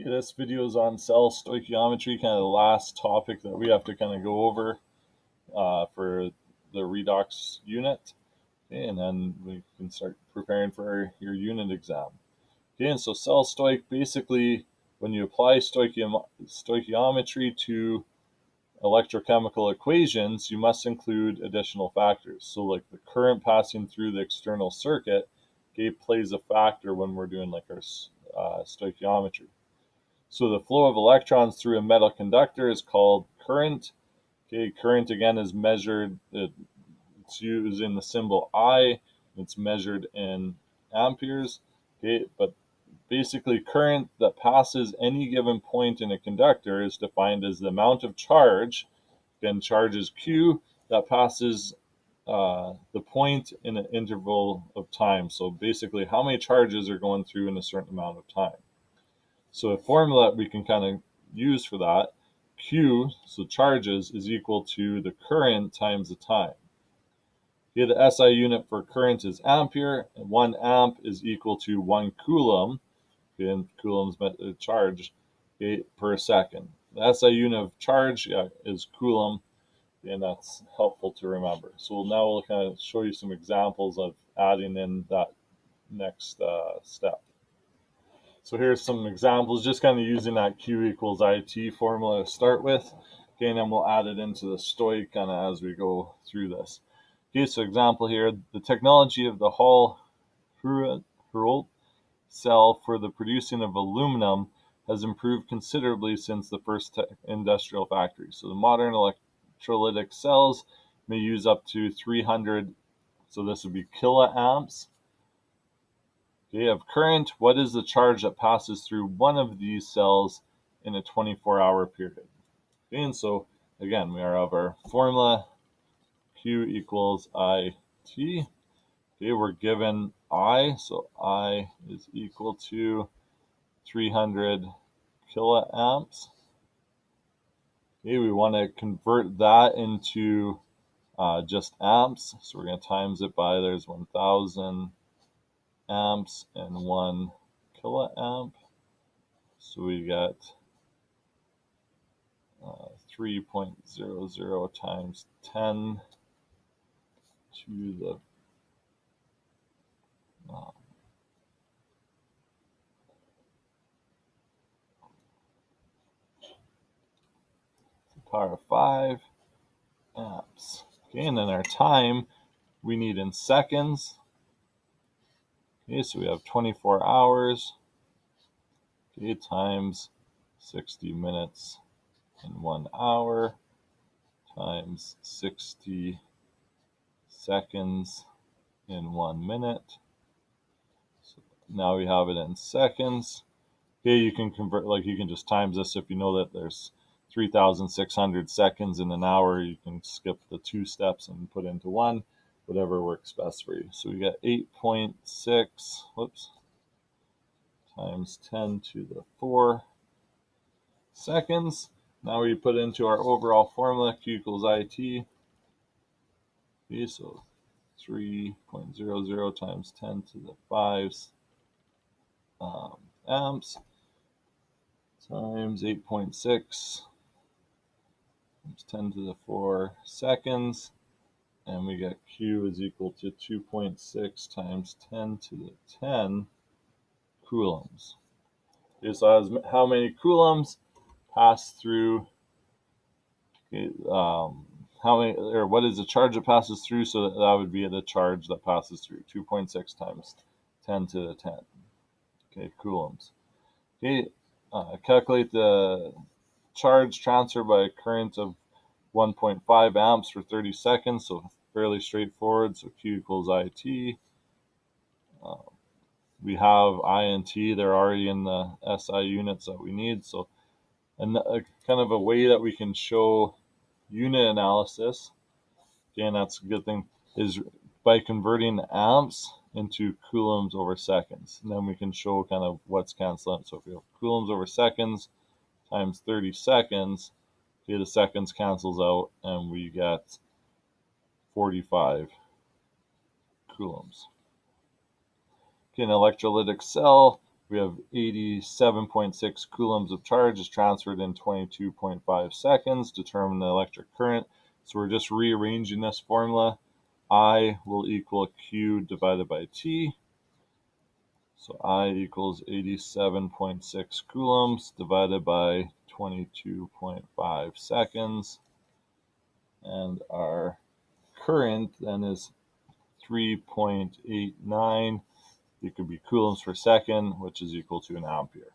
Okay, this video is on cell stoichiometry, kind of the last topic that we have to kind of go over for the redox unit. Okay, and then we can start preparing for your unit exam. Okay, and so cell stoich, basically, when you apply stoichiometry to electrochemical equations, you must include additional factors. So like the current passing through the external circuit, okay, plays a factor when we're doing like our stoichiometry. So the flow of electrons through a metal conductor is called current. Okay, current again is measured, it's using the symbol I, it's measured in amperes. Okay, but basically current that passes any given point in a conductor is defined as the amount of charge, then charge is Q, that passes the point in an interval of time. So basically how many charges are going through in a certain amount of time. So a formula that we can kind of use for that, Q, so charges, is equal to the current times the time. Here the SI unit for current is ampere, and 1 amp is equal to 1 coulomb, and coulombs charge, okay, per second. The SI unit of charge is coulomb, and that's helpful to remember. So we'll kind of show you some examples of adding in that next step. So here's some examples, just kind of using that Q equals IT formula to start with. Okay, and then we'll add it into the stoich kind of as we go through this. Okay, so example here, the technology of the Hall-Héroult cell for the producing of aluminum has improved considerably since the first industrial factory. So the modern electrolytic cells may use up to 300, so this would be kiloamps. Okay, of current, what is the charge that passes through one of these cells in a 24-hour period? Okay, and so again, we are of our formula, Q equals IT. Okay, we're given I, so I is equal to 300 kiloamps. Okay, we want to convert that into just amps, so we're going to times it by, there's 1,000 amps and 1 kiloamp. So we got 3.00 times 10 to the power of 5 amps. Okay, and then our time we need in seconds. Okay, so we have 24 hours. Okay, times 60 minutes in 1 hour times 60 seconds in 1 minute. So now we have it in seconds. Okay, you can convert, like you can just times this. If you know that there's 3,600 seconds in an hour, you can skip the 2 steps and put into 1, whatever works best for you. So we got 8.6, times 10 to the 4 seconds. Now we put into our overall formula, Q equals IT. Okay, so 3.00 times 10 to the 5 amps times 8.6 times 10 to the 4 seconds, and we get Q is equal to 2.6 times 10 to the 10 coulombs. Okay, so how many coulombs pass through, okay, how many, or what is the charge that passes through? So that would be the charge that passes through, 2.6 times 10 to the 10. Okay, coulombs. Okay, calculate the charge transfer by a current of 1.5 amps for 30 seconds. So fairly straightforward. So Q equals IT. We have I and T. They're already in the SI units that we need. So, and kind of a way that we can show unit analysis, again, that's a good thing, is by converting amps into coulombs over seconds. And then we can show kind of what's canceling. So if we have coulombs over seconds times 30 seconds, okay, the seconds cancels out and we get 45 coulombs. Okay, an electrolytic cell we have 87.6 coulombs of charge is transferred in 22.5 seconds. Determine the electric current. So we're just rearranging this formula. I will equal Q divided by T. So I equals 87.6 coulombs divided by 22.5 seconds. And our current then is 3.89. It could be coulombs per second, which is equal to an ampere.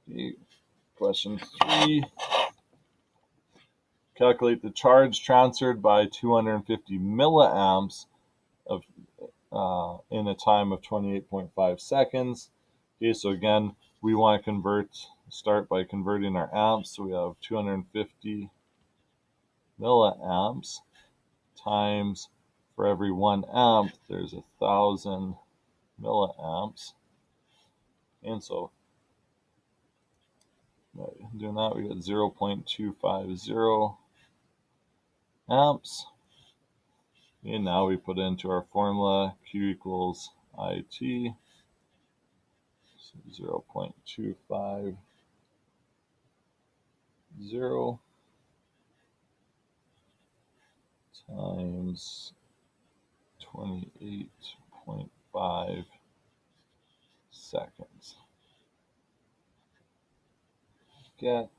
Okay. Question 3. Calculate the charge transferred by 250 milliamps of in a time of 28.5 seconds. Okay, so again, we want to start by converting our amps. So we have 250 milliamps times, for every 1 amp, there's 1,000 milliamps. And so by doing that, we get 0.250 amps. And now we put into our formula Q equals IT, so 0.250 times 28.5 seconds. Get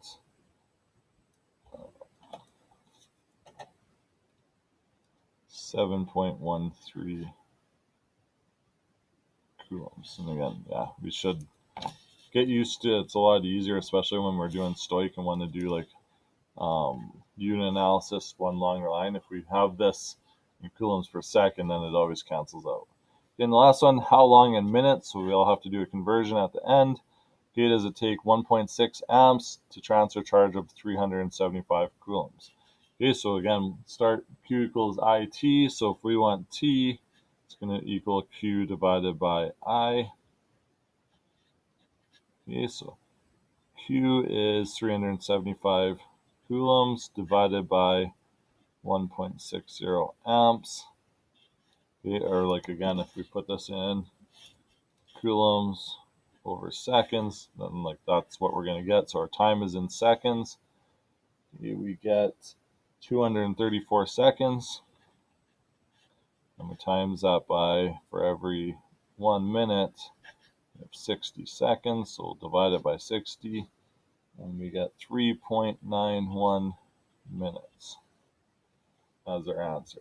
7.13 coulombs. And again, yeah, we should get used to it. It's a lot easier, especially when we're doing stoich and want to do like unit analysis, one longer line. If we have this in coulombs per second, then it always cancels out. Then the last one, how long in minutes? So we all have to do a conversion at the end. Okay, does it take 1.6 amps to transfer charge of 375 coulombs? Okay, so again, start Q equals IT. So if we want T, it's going to equal Q divided by I. Okay, so Q is 375 coulombs divided by 1.60 amps. Okay, or like again, if we put this in coulombs over seconds, then like that's what we're going to get. So our time is in seconds. Okay, we get 234 seconds. And we times that by, for every 1 minute, we have 60 seconds. So we'll divide it by 60. And we get 3.91 minutes as our answer.